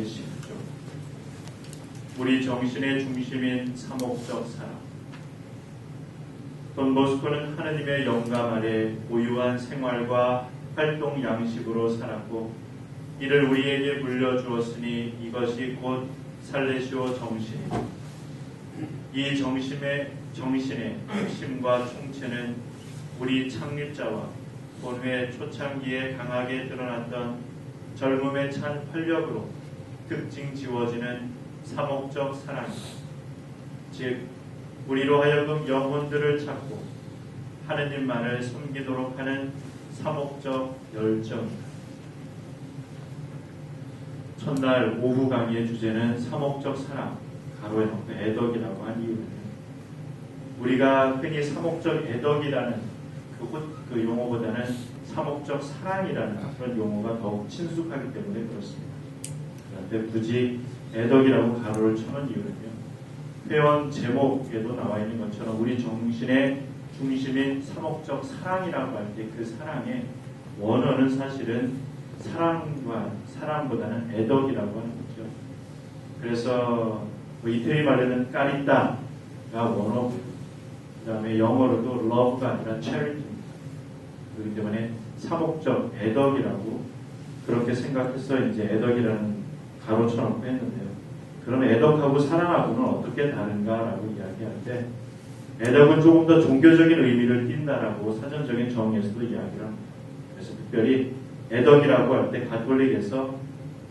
10조. 우리 정신의 중심인 사목적 사랑. 돈보스코는 하느님의 영감 아래 고유한 생활과 활동 양식으로 살았고 이를 우리에게 물려주었으니 이것이 곧 살레시오 정신이다. 이 정신의 핵심과 총체는 우리 창립자와 본회 초창기에 강하게 드러났던 젊음에 찬 활력으로 특징 지워지는 사목적 사랑이다. 즉 우리로 하여금 영혼들을 찾고 하느님만을 섬기도록 하는 사목적 열정이다. 첫날 오후 강의의 주제는 사목적 사랑, 가로에 넣고 애덕이라고 한 이유는 우리가 흔히 사목적 애덕이라는 그 용어보다는 사목적 사랑이라는 그런 용어가 더욱 친숙하기 때문에 그렇습니다. 그런데 굳이 애덕이라고 가로를 쳐놓은 이유는요. 회원 제목에도 나와 있는 것처럼 우리 정신의 중심인 사목적 사랑이라고 할 때 그 사랑의 원어는 사실은 사랑보다는 애덕이라고 하는 거죠. 그래서 이태리 말로는 까리따가 원어고요. 그 다음에 영어로도 love가 아니라 charity입니다. 그렇기 때문에 사목적 애덕이라고 그렇게 생각해서 이제 애덕이라는 가로쳐놓고 했는데요. 그러면 애덕하고 사랑하고는 어떻게 다른가라고 이야기할 때 애덕은 조금 더 종교적인 의미를 띈다라고 사전적인 정의에서도 이야기를 합니다. 그래서 특별히 애덕이라고 할 때 가톨릭에서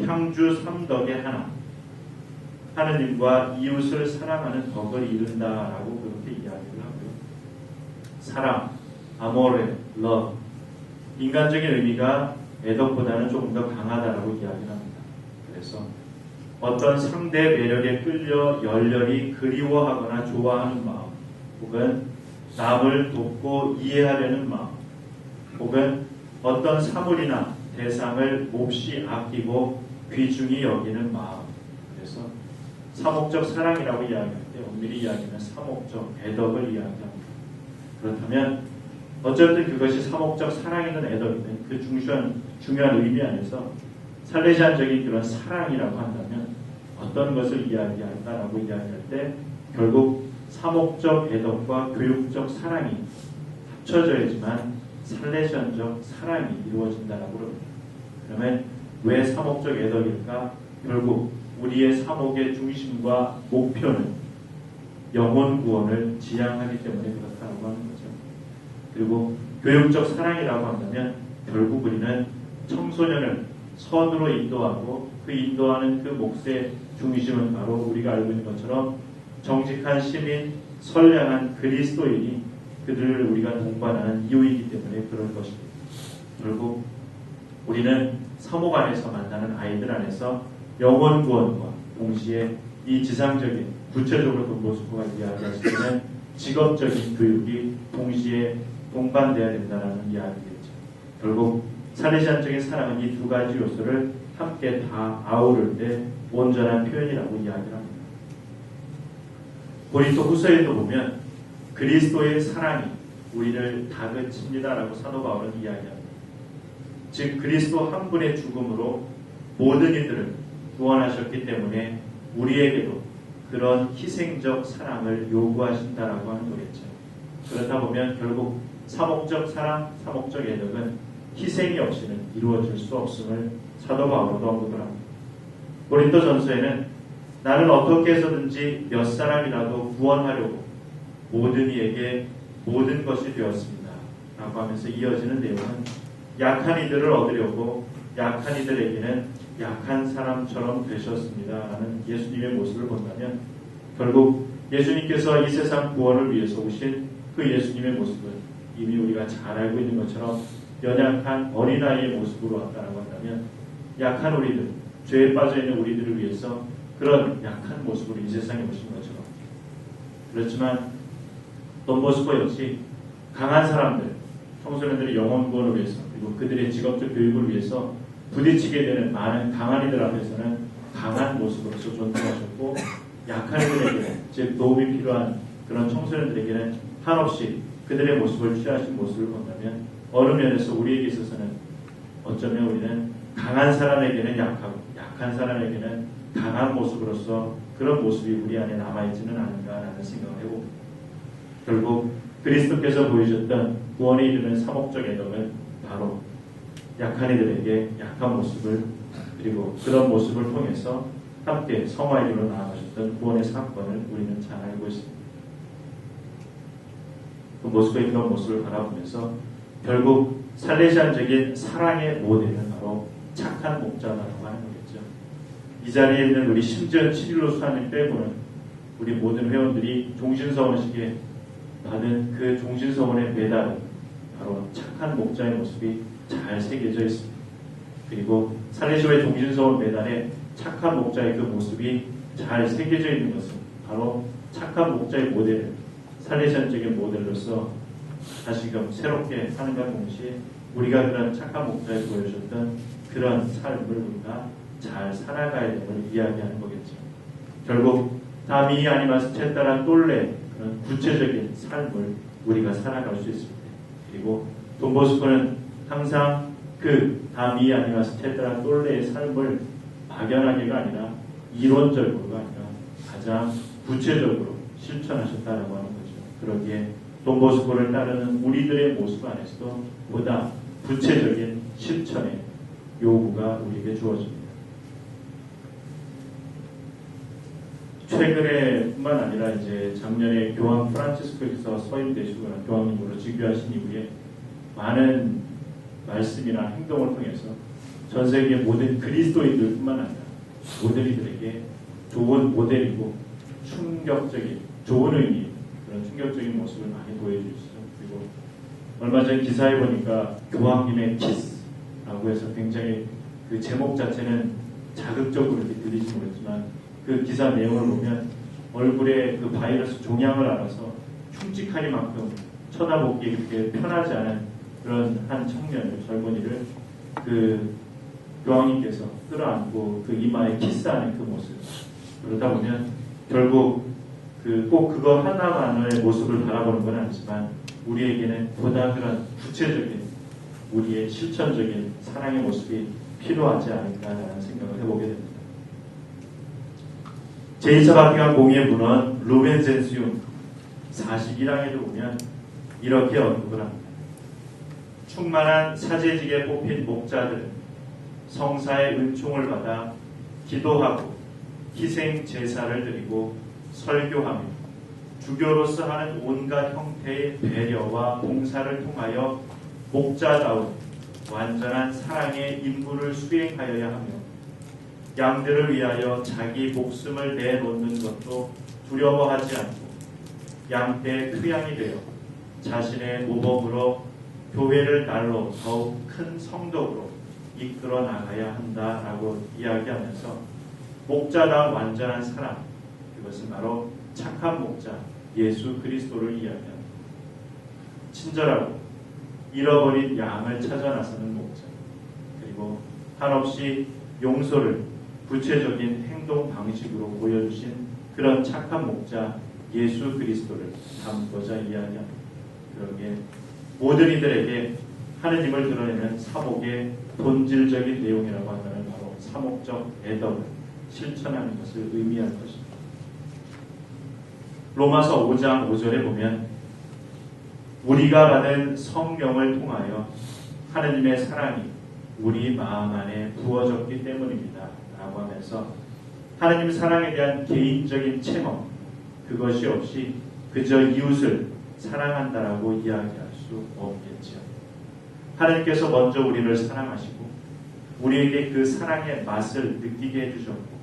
향주 3덕의 하나, 하느님과 이웃을 사랑하는 덕을 이룬다라고 그렇게 이야기를 하고요. 사랑, 아모레, 러브, 인간적인 의미가 애덕보다는 조금 더 강하다라고 이야기를 합니다. 그래서 어떤 상대 매력에 끌려 열렬히 그리워하거나 좋아하는 마음, 혹은 남을 돕고 이해하려는 마음, 혹은 어떤 사물이나 대상을 몹시 아끼고 귀중히 여기는 마음. 그래서 사목적 사랑이라고 이야기할 때 엄밀히 이야기하면 사목적 애덕을 이야기합니다. 그렇다면 어쨌든 그것이 사목적 사랑이든 애덕이든 그 중요한 의미 안에서 살레시안적인 그런 사랑이라고 한다면 어떤 것을 이야기할까라고 이야기할 때 결국 사목적 애덕과 교육적 사랑이 합쳐져야지만 살레시안적 사랑이 이루어진다라고 그럽니다. 그러면 왜 사목적 애덕일까? 결국 우리의 사목의 중심과 목표는 영혼 구원을 지향하기 때문에 그렇다고 하는 거죠. 그리고 교육적 사랑이라고 한다면 결국 우리는 청소년을 선으로 인도하고 그 인도하는 그 몫의 중심은 바로 우리가 알고 있는 것처럼 정직한 시민, 선량한 그리스도인이 그들을 우리가 동반하는 이유이기 때문에 그럴 것입니다. 결국 우리는 사목 안에서 만나는 아이들 안에서 영혼 구원과 동시에 이 지상적인 구체적으로 돈보스코가 이야기할 수 있는 직업적인 교육이 동시에 동반돼야 된다는 이야기겠죠. 결국 살레시안적인 사랑은 이 두 가지 요소를 함께 다 아우를 때 온전한 표현이라고 이야기를 합니다. 고린도 후서에도 보면 그리스도의 사랑이 우리를 다그칩니다라고 사도 바울은 이야기합니다. 즉 그리스도 한 분의 죽음으로 모든 이들을 구원하셨기 때문에 우리에게도 그런 희생적 사랑을 요구하신다라고 하는 거겠죠. 그렇다 보면 결국 사목적 사랑, 사목적 애덕은 희생이 없이는 이루어질 수 없음을 사도 바울도 언급을 합니다. 고린도전서에는 나는 어떻게 해서든지 몇 사람이라도 구원하려고 모든 이에게 모든 것이 되었습니다. 라고 하면서 이어지는 내용은 약한 이들을 얻으려고 약한 이들에게는 약한 사람처럼 되셨습니다. 라는 예수님의 모습을 본다면 결국 예수님께서 이 세상 구원을 위해서 오신 그 예수님의 모습은 이미 우리가 잘 알고 있는 것처럼 연약한 어린아이의 모습으로 왔다라고 한다면 약한 우리들, 죄에 빠져있는 우리들을 위해서 그런 약한 모습으로 이 세상에 오신 것처럼 그렇지만 돈보스코 역시 강한 사람들, 청소년들의 영혼 구원을 위해서 그리고 그들의 직업적 교육을 위해서 부딪히게 되는 많은 강한 이들 앞에서는 강한 모습으로서 존재하셨고 약한 이들에게는 즉 도움이 필요한 그런 청소년들에게는 한없이 그들의 모습을 취하신 모습을 본다면 어느 면에서 우리에게 있어서는 어쩌면 우리는 강한 사람에게는 약하고 약한 약한 사람에게는 강한 모습으로서 그런 모습이 우리 안에 남아있지는 않은가라는 생각을 해봅니다. 결국 그리스도께서 보여주셨던 구원에 이르는 사목적 애덕은 바로 약한 이들에게 약한 모습을, 그리고 그런 모습을 통해서 함께 성화에 이르러 나아가셨던 구원의 사건을 우리는 잘 알고 있습니다. 그 모습의 그런 모습을 바라보면서 결국 살레시안적인 사랑의 모델은 바로 착한 목자라고 하는 거겠죠. 이 자리에 있는 우리 심지어 7일로 수사님 빼고는 우리 모든 회원들이 종신서원식에 받은 그 종신서원의 메달은 바로 착한 목자의 모습이 잘 새겨져 있습니다. 그리고 살레시오의 종신서원 메달에 착한 목자의 그 모습이 잘 새겨져 있는 것은 바로 착한 목자의 모델을 살레시안적인 모델로서 다시금 새롭게 하는가 동시에 우리가 그런 착한 목자에 보여줬던 그런 삶을 우리가 잘 살아가야 됨을 이야기하는 거겠죠. 결국 다미 아니마스 쳇따라 똘레 그런 구체적인 삶을 우리가 살아갈 수 있습니다. 그리고 돈보스코는 항상 그 다미 아니마스 쳇따라 똘레의 삶을 막연하게가 아니라 이론적으로가 아니라 가장 구체적으로 실천하셨다라고 하는 거죠. 그러기에 돈보스코를 따르는 우리들의 모습 안에서도 보다 구체적인 실천의 요구가 우리에게 주어집니다. 최근에 뿐만 아니라 이제 작년에 교황 프란치스코에서 서임되시거나 교황님으로 즉위하신 이후에 많은 말씀이나 행동을 통해서 전 세계 모든 그리스도인들 뿐만 아니라 모든 이들에게 좋은 모델이고 충격적인, 좋은 의미, 그런 충격적인 모습을 많이 보여주시죠. 그리고 얼마 전 기사에 보니까 교황님의 키스라고 해서 굉장히 그 제목 자체는 자극적으로 이렇게 들리지 모르겠지만 그 기사 내용을 보면 얼굴에 그 바이러스 종양을 알아서 흉측하니만큼 쳐다보기 그렇게 편하지 않은 그런 한 청년을, 젊은이를 그 교황님께서 끌어안고 그 이마에 키스하는 그 모습. 그러다 보면 결국 꼭 그거 하나만의 모습을 바라보는 건 아니지만 우리에게는 보다 그런 구체적인 우리의 실천적인 사랑의 모습이 필요하지 않을까라는 생각을 해보게 됩니다. 제2차 바티칸 공의의 문헌 루멘 젠시움 41항에도 보면 이렇게 언급을 합니다. 충만한 사제직에 뽑힌 목자들은 성사의 은총을 받아 기도하고 희생 제사를 드리고 설교하며 주교로서 하는 온갖 형태의 배려와 봉사를 통하여 목자다운 완전한 사랑의 임무를 수행하여야 하며 양들을 위하여 자기 목숨을 내놓는 것도 두려워하지 않고 양떼의 투양이 되어 자신의 모범으로 교회를 날로 더욱 큰 성덕으로 이끌어 나가야 한다라고 이야기하면서 목자다운 완전한 사랑, 그것은 바로 착한 목자 예수 그리스도를 이야기합니다. 친절하고 잃어버린 양을 찾아 나서는 목자, 그리고 한없이 용서를 구체적인 행동 방식으로 보여주신 그런 착한 목자 예수 그리스도를 담고자 이야기합니다. 그러기에 모든 이들에게 하느님을 드러내는 사목의 본질적인 내용이라고 한다면 바로 사목적 애덕을 실천하는 것을 의미할 것입니다. 로마서 5장 5절에 보면 우리가 받은 성령을 통하여 하느님의 사랑이 우리 마음 안에 부어졌기 때문입니다 라고 하면서 하느님 사랑에 대한 개인적인 체험, 그것이 없이 그저 이웃을 사랑한다라고 이야기할 수 없겠죠. 하느님께서 먼저 우리를 사랑하시고 우리에게 그 사랑의 맛을 느끼게 해주셨고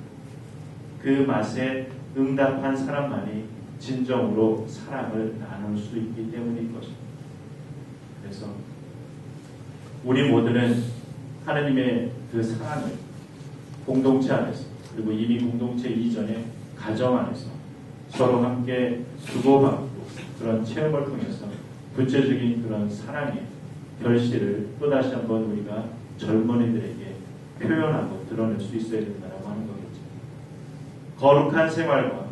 그 맛에 응답한 사람만이 진정으로 사랑을 나눌 수 있기 때문인 것입니다. 그래서 우리 모두는 하느님의 그 사랑을 공동체 안에서, 그리고 이미 공동체 이전에 가정 안에서 서로 함께 주고받고 그런 체험을 통해서 구체적인 그런 사랑의 결실을 또다시 한번 우리가 젊은이들에게 표현하고 드러낼 수 있어야 된다고 하는 거겠죠. 거룩한 생활과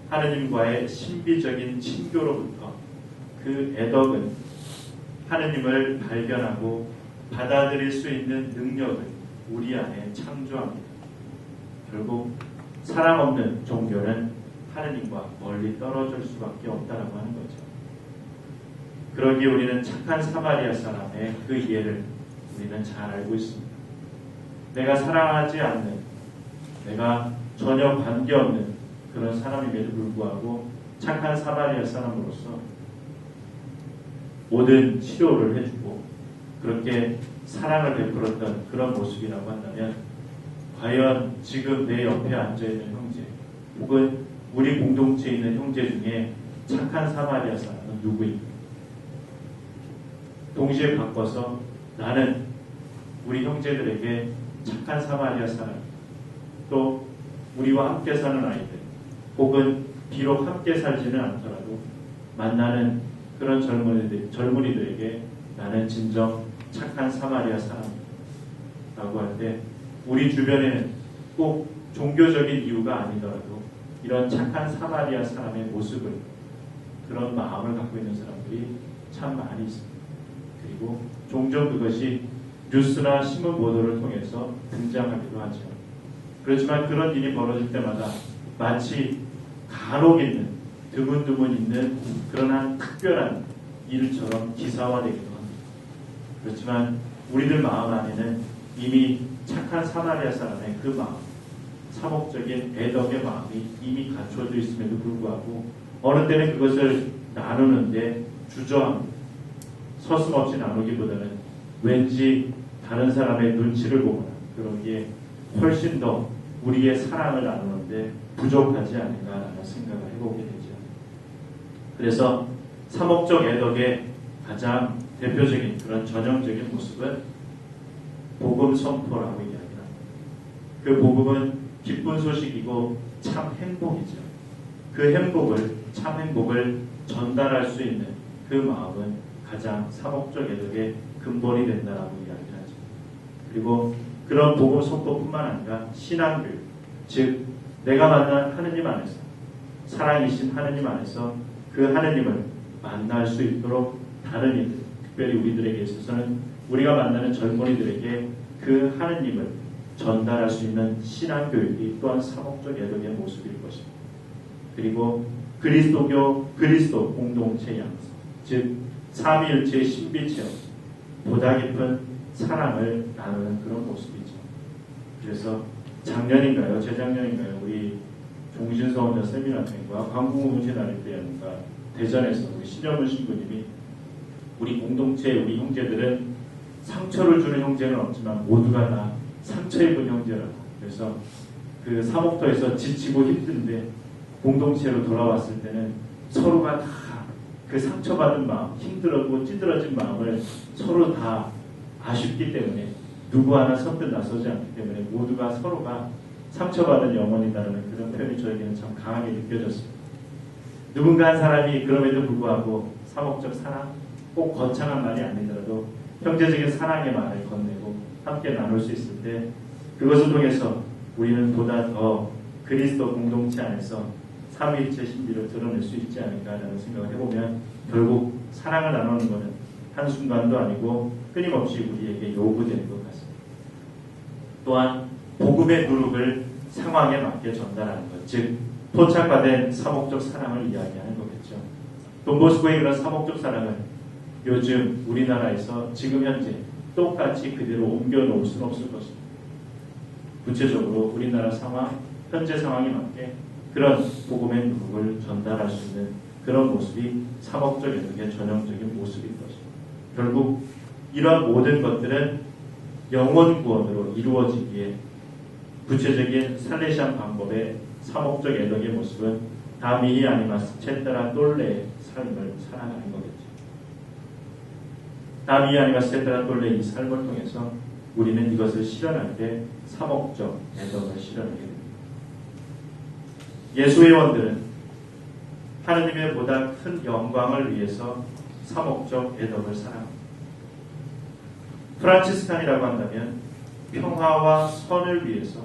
하느님과의 신비적인 친교로부터 그 애덕은 하느님을 발견하고 받아들일 수 있는 능력을 우리 안에 창조합니다. 결국 사랑 없는 종교는 하느님과 멀리 떨어질 수밖에 없다라고 하는 거죠. 그러기에 우리는 착한 사마리아 사람의 그 이해를 우리는 잘 알고 있습니다. 내가 사랑하지 않는, 내가 전혀 관계없는 그런 사람임에도 불구하고 착한 사마리아 사람으로서 모든 치료를 해주고 그렇게 사랑을 베풀었던 그런 모습이라고 한다면 과연 지금 내 옆에 앉아있는 형제 혹은 우리 공동체에 있는 형제 중에 착한 사마리아 사람은 누구입니까? 동시에 바꿔서 나는 우리 형제들에게 착한 사마리아 사람, 또 우리와 함께 사는 아이들 혹은 비록 함께 살지는 않더라도 만나는 그런 젊은이들에게 나는 진정 착한 사마리아 사람이라고 할 때 우리 주변에는 꼭 종교적인 이유가 아니더라도 이런 착한 사마리아 사람의 모습을, 그런 마음을 갖고 있는 사람들이 참 많이 있습니다. 그리고 종종 그것이 뉴스나 신문 보도를 통해서 등장하기도 하죠. 그렇지만 그런 일이 벌어질 때마다 마치 간혹 있는, 드문드문 있는 그런 한 특별한 일처럼 기사화되기도 합니다. 그렇지만 우리들 마음 안에는 이미 착한 사마리아 사람의 그 마음, 사목적인 애덕의 마음이 이미 갖춰져 있음에도 불구하고 어느 때는 그것을 나누는데 주저합니다. 서슴없이 나누기보다는 왠지 다른 사람의 눈치를 보거나 그러기에 훨씬 더 우리의 사랑을 나누는데 부족하지 않은가라는 생각을 해보게 되죠. 그래서 사목적 애덕의 가장 대표적인 그런 전형적인 모습은 복음 선포라고 이야기합니다. 그 복음은 기쁜 소식이고 참 행복이죠. 그 행복을, 참 행복을 전달할 수 있는 그 마음은 가장 사목적 애덕의 근본이 된다라고 이야기하죠. 그리고 그런 복음 선포뿐만 아니라 신앙교육, 즉 내가 만난 하느님 안에서, 사랑이신 하느님 안에서 그 하느님을 만날 수 있도록 다른 이들, 특별히 우리들에게 있어서는 우리가 만나는 젊은이들에게 그 하느님을 전달할 수 있는 신앙교육이 또한 사목적 애덕의 모습일 것입니다. 그리고 그리스도교, 그리스도 공동체 양성, 즉 삼위일체의 신비체험, 보다 깊은 사랑을 나누는 그런 모습이죠. 그래서 작년인가요? 재작년인가요? 우리 종신성원자 세미나팀과 광국문신아리떼연과 대전에서 우리 신영훈 신부님이 우리 공동체, 우리 형제들은 상처를 주는 형제는 없지만 모두가 다 상처 입은 형제라고. 그래서 그 사목터에서 지치고 힘든데 공동체로 돌아왔을 때는 서로가 다 그 상처받은 마음, 힘들었고 찌들어진 마음을 서로 다 아쉽기 때문에 누구 하나 선뜻 나서지 않기 때문에 모두가 서로가 상처받은 영혼이다라는 그런 표현이 저에게는 참 강하게 느껴졌습니다. 누군가 한 사람이 그럼에도 불구하고 사목적 사랑, 꼭 거창한 말이 아니더라도 형제적인 사랑의 말을 건네고 함께 나눌 수 있을 때 그것을 통해서 우리는 보다 더 그리스도 공동체 안에서 삼위일체 신비를 드러낼 수 있지 않을까라는 생각을 해보면 결국 사랑을 나누는 것은 한순간도 아니고 끊임없이 우리에게 요구되는 것 같습니다. 또한 복음의 누룩을 상황에 맞게 전달하는 것, 즉 포착화된 사목적 사랑을 이야기하는 거겠죠. 돈보스코의 그런 사목적 사랑은 요즘 우리나라에서 지금 현재 똑같이 그대로 옮겨놓을 수는 없을 것입니다. 구체적으로 우리나라 상황, 현재 상황에 맞게 그런 복음의 누룩을 전달할 수 있는 그런 모습이 사목적 애덕의 전형적인 모습인 것입니다. 결국 이런 모든 것들은 영혼 구원으로 이루어지기에 구체적인 살레시안 방법의 사목적 애덕의 모습은 다미히 아니마스 쳇따라 똘레의 삶을 살아가는 거겠죠. 다미히 아니마스 쳇따라 똘레의 이 삶을 통해서 우리는 이것을 실현할 때 사목적 애덕을 실현하게 됩니다. 예수의 원들은 하느님의 보다 큰 영광을 위해서 사목적 애덕을 사랑합니다. 프란치스칸이라고 한다면 평화와 선을 위해서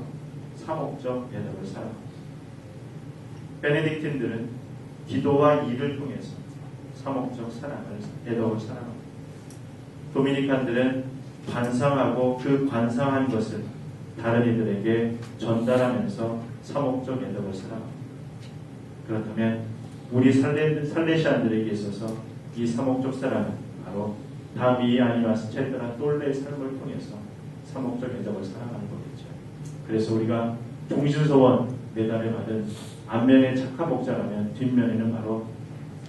사목적 애덕을 사랑합니다. 베네딕틴들은 기도와 일을 통해서 사목적 사랑을, 애덕을 사랑합니다. 도미니칸들은 관상하고 그 관상한 것을 다른 이들에게 전달하면서 사목적 애덕을 살아갑니다. 그렇다면 우리 살레시안들에게 있어서 이 사목적 사랑은 바로 다비 아니마스 첼드라 똘레의 삶을 통해서 사목적 애덕을 살아가는 거겠죠. 그래서 우리가 종신소원 메달을 받은 앞면에 착한 목자라면 뒷면에는 바로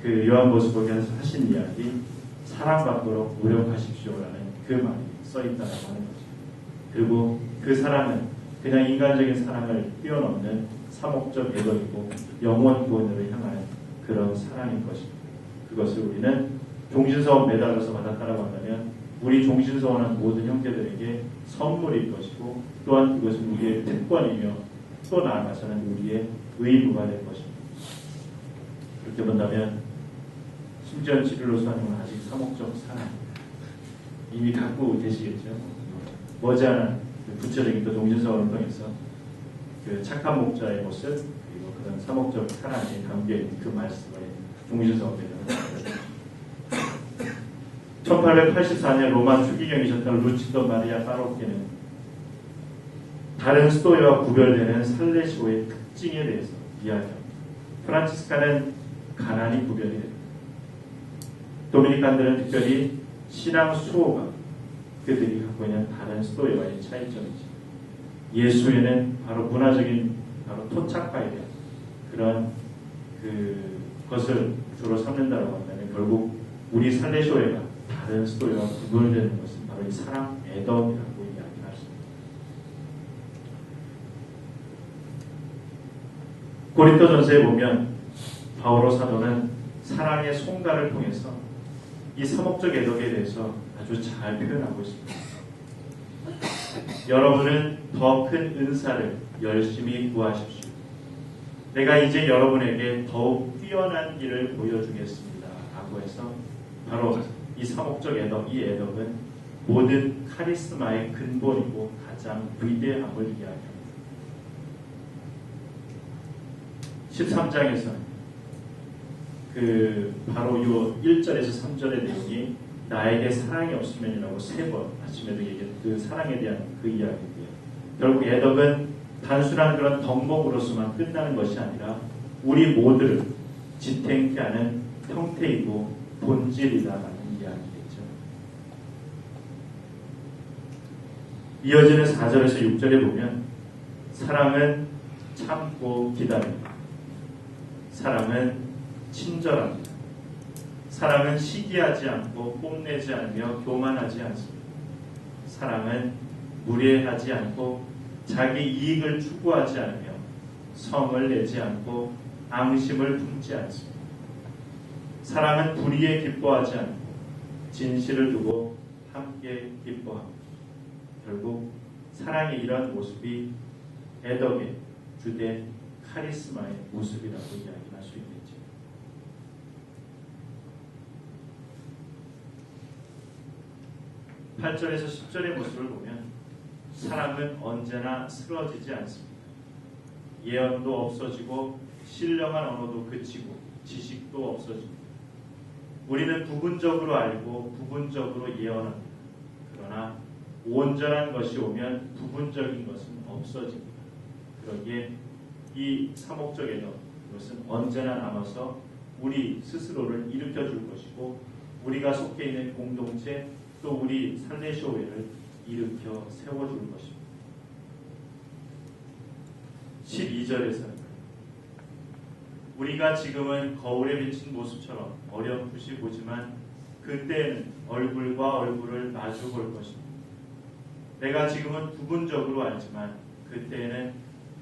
그 요한보스복에서 하신 이야기 사랑받도록 노력하십시오라는 그 말이 써있다고 하는 거죠. 그리고 그 사랑은 그냥 인간적인 사랑을 뛰어넘는 사목적 애덕이고 영원 구원으로 향하는 그런 사랑인 것입니다. 그것을 우리는 종신서원 메달로서 받았다라고 한다면 우리 종신서원은 모든 형제들에게 선물일 것이고 또한 그것은 우리의 특권이며 또 나아가서는 우리의 의무가 될 것입니다. 그렇게 본다면 심지어 지릴로 수사님은 아직 사목적 사랑 이미 갖고 계시겠죠. 머지않은 구체적인 또 종신서원을 통해서 그 착한 목자의 모습 그리고 그런 사목적 사랑이 담겨있는 그 말씀을 종신서원입니다. 1884년 로마 추기경이셨던 루치도 마리아 파로케는 다른 스토이와 구별되는 살레시오의 특징에 대해서 이야기합니다. 프란치스카는 가난이 구별이 됩니다. 도미니칸들은 특별히 신앙 수호가 그들이 갖고 있는 다른 스토이와의 차이점이죠. 예수에는 바로 문화적인 바로 토착과에 대한 그런 그것을 주로 삼는다고 한다면 결국 우리 살레시오회가 다른 스토리와 구별되는 것은 바로 이 사랑 애덕이라고 이야기할 수 있습니다. 고린도전서에 보면 바오로 사도는 사랑의 송가를 통해서 이 사목적 애덕에 대해서 아주 잘 표현하고 있습니다. 여러분은 더 큰 은사를 열심히 구하십시오. 내가 이제 여러분에게 더욱 뛰어난 길을 보여주겠습니다. 라고 해서 바로 이 사목적 애덕, 이 애덕은 모든 카리스마의 근본이고 가장 위대함을 이야기합니다. 13장에서는 바로 요 1절에서 3절의 내용이 나에게 사랑이 없으면이라고 3번 아침에도 얘기했던 그 사랑에 대한 그 이야기고요. 결국 애덕은 단순한 그런 덕목으로서만 끝나는 것이 아니라 우리 모두를 지탱케 하는 형태이고 본질이다라는 이야기겠죠. 이어지는 4절에서 6절에 보면 사랑은 참고 기다립니다. 사랑은 친절합니다. 사랑은 시기하지 않고 뽐내지 않으며 교만하지 않습니다. 사랑은 무례하지 않고 자기 이익을 추구하지 않으며 성을 내지 않고 앙심을 품지 않습니다. 사랑은 불의에 기뻐하지 않고 진실을 두고 함께 기뻐합니다. 결국 사랑의 이러한 모습이 애덕의 주된 카리스마의 모습이라고 이야기할 수 있겠죠. 8절에서 10절의 모습을 보면 사랑은 언제나 쓰러지지 않습니다. 예언도 없어지고 신령한 언어도 그치고 지식도 없어집니다. 우리는 부분적으로 알고 부분적으로 예언합니다. 그러나 온전한 것이 오면 부분적인 것은 없어집니다. 그러기에 이 사목적 애덕, 이것은 언제나 남아서 우리 스스로를 일으켜줄 것이고 우리가 속해 있는 공동체 또 우리 살레시오회를 일으켜 세워줄 것입니다. 12절에서는 우리가 지금은 거울에 비친 모습처럼 어렴풋이 보지만 그때는 얼굴과 얼굴을 마주 볼 것입니다. 내가 지금은 부분적으로 알지만 그때는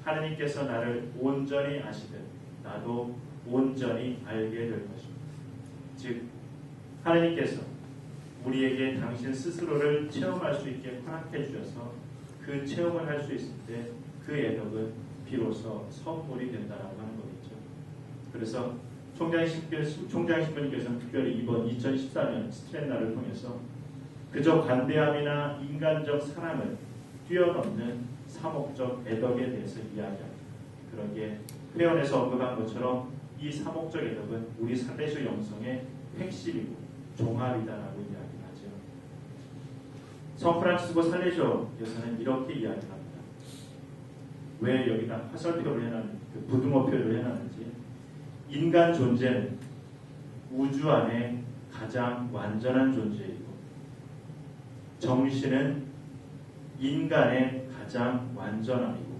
하느님께서 나를 온전히 아시듯 나도 온전히 알게 될 것입니다. 즉 하느님께서 우리에게 당신 스스로를 체험할 수 있게 허락해 주셔서 그 체험을 할 수 있을 때 그 애덕은 비로소 선물이 된다라고 하는 거겠죠. 그래서 총장신부님께서는 특별히 이번 2014년 스트레나를 통해서 그저 관대함이나 인간적 사랑을 뛰어넘는 사목적 애덕에 대해서 이야기합니다. 그러기에 회원에서 언급한 것처럼 이 사목적 애덕은 우리 살레시오 영성의 핵심이고 종합이다라고 이야기하죠. 성 프란치스코 살레시오에서는 이렇게 이야기합니다. 왜 여기다 화살표를 해놨는지, 그 부등호표를 해놨는지, 인간 존재는 우주 안에 가장 완전한 존재이고 정신은 인간의 가장 완전함이고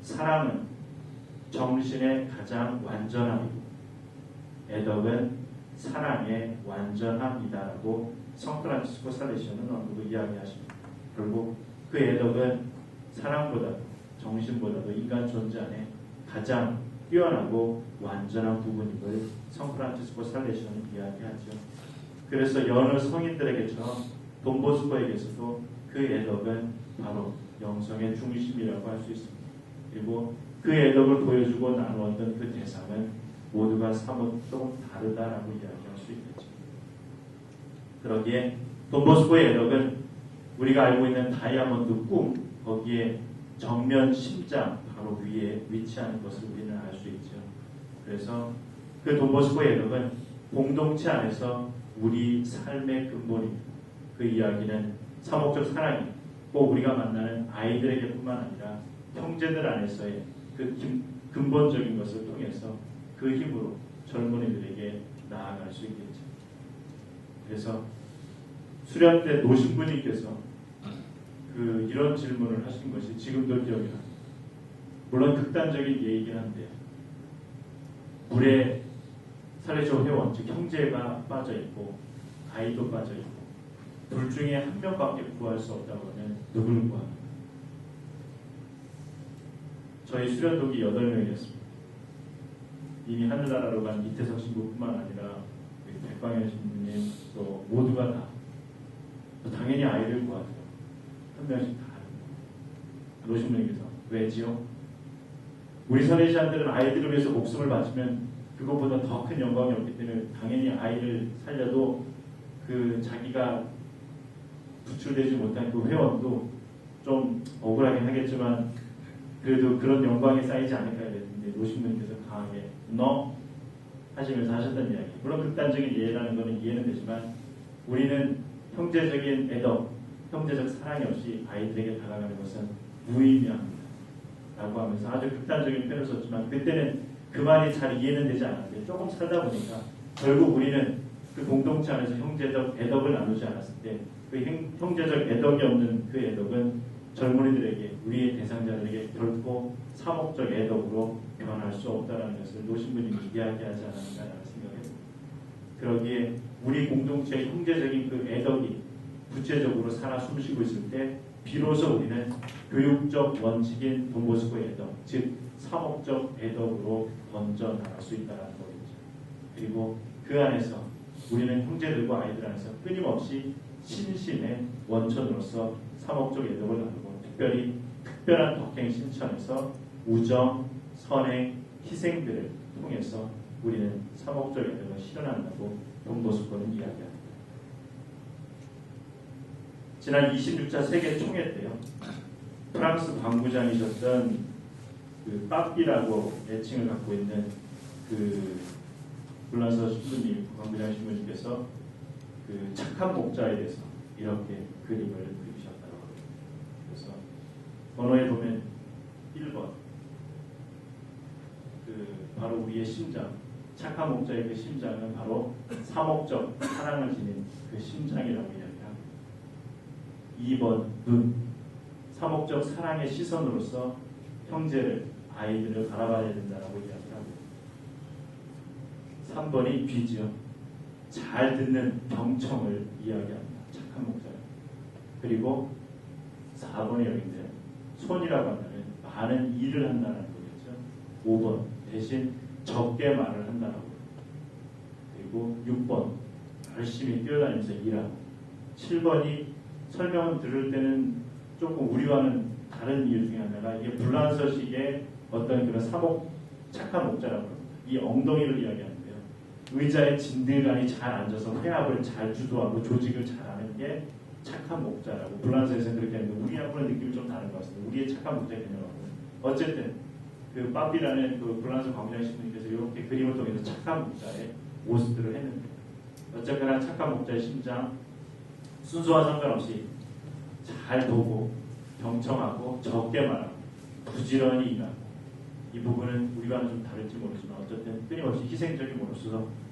사람은 정신의 가장 완전함이고 애덕은 사랑의 완전함이다라고 성프란치스코 살레시오는 언급을 이야기하십니다. 결국 그 애덕은 사랑보다도 정신보다도 인간 존재 안에 가장 뛰어나고 완전한 부분임을 성프란치스코 살레시오는 이야기하죠. 그래서 여느 성인들에게처럼 돈보스코에게서도 그 애덕은 바로 영성의 중심이라고 할 수 있습니다. 그리고 그 애덕을 보여주고 나누었던 그 대상은 모두가 사뭇 조금 다르다라고 이야기할 수 있겠죠. 그러기에 돈보스코의 애덕은 우리가 알고 있는 다이아몬드 꿈 거기에 정면 심장 바로 위에 위치하는 것을 우리는 알 수 있죠. 그래서 그 돈보스코의 애덕은 공동체 안에서 우리 삶의 근본입니다. 그 이야기는 사목적 사랑이 꼭 우리가 만나는 아이들에게뿐만 아니라 형제들 안에서의 그 근본적인 것을 통해서 그 힘으로 젊은이들에게 나아갈 수 있겠죠. 그래서 수련 때 노신부님께서 이런 질문을 하신 것이 지금도 기억이 납니다. 물론 극단적인 예이긴 한데 물에 살레시오 회원 즉 형제가 빠져있고 아이도 빠져있고 둘 중에 한 명밖에 구할 수 없다고 하면 누굴 구합니까? 저희 수련독이 8명이었습니다. 이미 하늘나라로 간 이태석 신부뿐만 아니라 백광현 신부님 또 모두가 다 당연히 아이를 구하죠. 한 명씩 다 노신부님께서 왜지요? 우리 선례시한들은 아이들을 위해서 목숨을 바치면 그것보다 더 큰 영광이 없기 때문에 당연히 아이를 살려도 그 자기가 부출되지 못한 그 회원도 좀 억울하긴 하겠지만 그래도 그런 영광이 쌓이지 않을까 했는데 노신부님께서 강하게 너 하시면서 하셨던 이야기. 물론 극단적인 예라는 것은 이해는 되지만 우리는 형제적인 애덕, 형제적 사랑이 없이 아이들에게 다가가는 것은 무의미합니다. 라고 하면서 아주 극단적인 표현을 썼지만 그때는 그 말이 잘 이해는 되지 않았는데 조금 살다 보니까 결국 우리는 그 공동체 안에서 형제적 애덕을 나누지 않았을 때 그 형제적 애덕이 없는 그 애덕은 젊은이들에게 우리의 대상자들에게 결코 사목적 애덕으로 변할 수 없다는 것을 노신부님이 이야기하지 않았는가라는 생각이 듭니다. 그러기에 우리 공동체의 형제적인 그 애덕이 구체적으로 살아 숨쉬고 있을 때 비로소 우리는 교육적 원칙인 돈보스코의 애덕, 즉 사목적 애덕으로 번져나갈 수 있다는 거겠죠. 그리고 그 안에서 우리는 형제들과 아이들 안에서 끊임없이 신심의 원천으로서 사목적 애덕을 나누고 특별히 특별한 덕행 신천에서 우정, 선행, 희생들을 통해서 우리는 사목적 애덕을 실현한다고 돈보스코는 이야기합니다. 지난 26차 세계 총회 때요. 프랑스 광부장이셨던 그 빠삐라고 애칭을 갖고 있는 그 불란서 신부님, 광부장 신부님께서 그 착한 목자에 대해서 이렇게 그림을 그리셨다고 합니다. 그래서 번호에 보면 1번 그 바로 우리의 심장, 착한 목자의 그 심장은 바로 사목적 사랑을 지닌 그 심장이라고 이야기합니다. 2번 눈, 사목적 사랑의 시선으로서 형제를, 아이들을 바라봐야 된다고 이야기합니다. 3번이 귀지요. 잘 듣는 경청을 이야기합니다. 착한 목자. 그리고 4번이 여기인데 손이라고 하면 많은 일을 한다는 거겠죠. 5번 대신 적게 말을 한다는 거예요. 그리고 6번 열심히 뛰어다니면서 일하고 7번이 설명을 들을 때는 조금 우리와는 다른 이유 중에 하나가 이게 불란서식의 어떤 그런 사목 착한 목자라고 합니다. 이 엉덩이를 이야기하는데요. 의자에 진들간이 잘 앉아서 회합을 잘 주도하고 조직을 잘하는 게 착한 목자라고 불란서에서는 그렇게 하는데 우리하고는 느낌이 좀 다른 것 같습니다. 우리의 착한 목자 개념하고 어쨌든 그 빠삐라는 그 불란서 광장 신부님께서 이렇게 그림을 통해서 착한 목자의 모습들을 했는데 어쨌거나 착한 목자의 심장 순서와 상관없이 잘 보고 경청하고 적게 말하고 부지런히 일하고, 이 부분은 우리와는 좀 다를지 모르지만 어쨌든 끊임없이 희생적인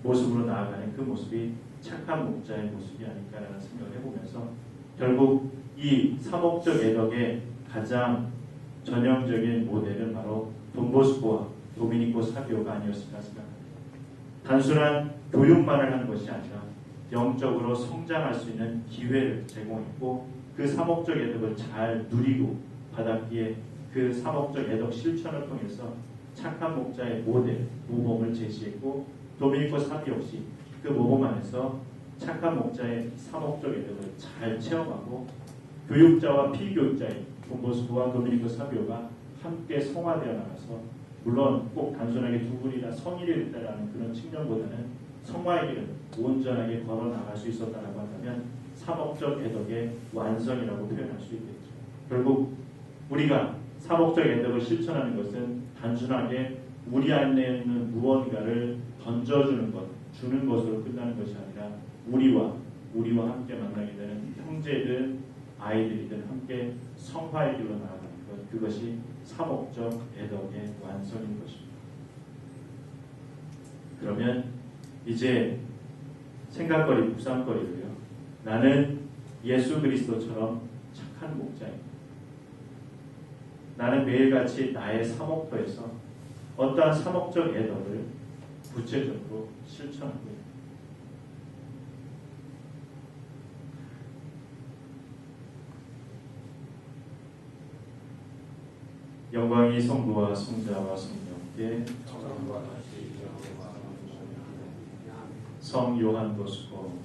모습으로 나아가는 그 모습이 착한 목자의 모습이 아닐까라는 생각을 해보면서 결국 이 사목적 애덕의 가장 전형적인 모델은 바로 돈보스코와 도미니코 사비오가 아니었을까 생각합니다. 단순한 교육만을 하는 것이 아니라 영적으로 성장할 수 있는 기회를 제공했고, 그 사목적 애덕을 잘 누리고 받았기에 그 사목적 애덕 실천을 통해서 착한 목자의 모델, 모범을 제시했고, 도미니코 사비 역시 그 모범 안에서 착한 목자의 사목적 애덕을 잘 체험하고, 교육자와 피교육자인 돈보스코와 도미니코 사비오가 함께 성화되어 나가서, 물론 꼭 단순하게 두 분이 다 성인이 됐다라는 그런 측면보다는 성화의 길을 온전하게 걸어 나갈 수 있었다라고 한다면 사목적 애덕의 완성이라고 표현할 수 있겠죠. 결국 우리가 사목적 애덕을 실천하는 것은 단순하게 우리 안에 있는 무언가를 던져주는 것, 주는 것으로 끝나는 것이 아니라 우리와 함께 만나게 되는 형제든 아이들이든 함께 성화의 길로 나아가는 것, 그것이 사목적 애덕의 완성인 것입니다. 그러면 이제 생각거리, 묵상거리로요. 나는 예수 그리스도처럼 착한 목자입니다. 나는 매일같이 나의 사목터에서 어떠한 사목적 애덕을 구체적으로 실천하고 있습니다. 영광이 성부와 성자와 성령께 성 요한 보스코